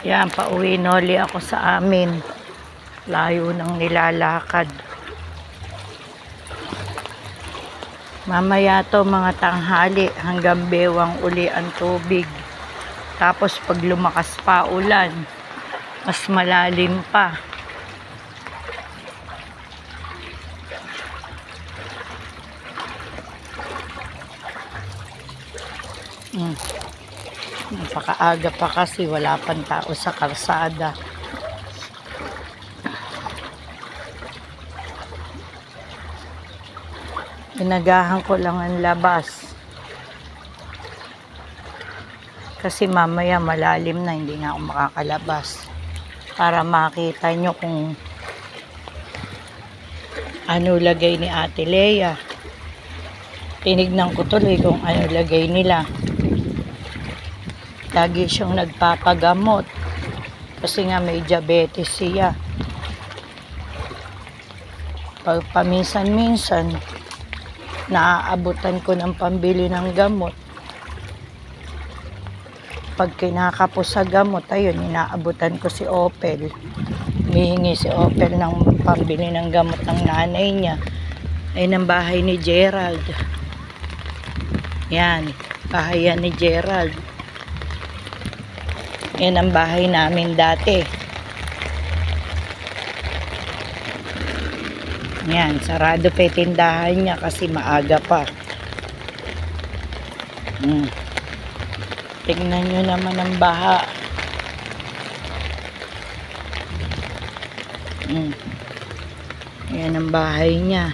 Yan, pauwi noli ako sa amin. Layo ng nilalakad. Mamaya to mga tanghali hanggang bewang uli ang tubig. Tapos pag lumakas pa ulan, mas malalim pa. Napakaaga pa kasi wala pang tao sa kalsada. Inagahan ko lang ang labas. Kasi mamaya malalim na, hindi na ako makakalabas. Para makita nyo kung ano lagay ni Ate Lea. Tinignan ko tuloy kung ano lagay nila. Lagi siyang nagpapagamot. Kasi nga may diabetes siya. Pag paminsan-minsan, naaabutan ko ng pambili ng gamot. Pag kinakapos sa gamot, ayun, inaabutan ko si Opel. Humihingi si Opel ng pambili ng gamot ng nanay niya. Ay ng bahay ni Gerald. Yan, bahay yan ni Gerald. Yan ang bahay namin dati. Yan, sarado pa yung tindahan niya kasi maaga pa. Tingnan nyo naman ang baha. Yan ang bahay niya.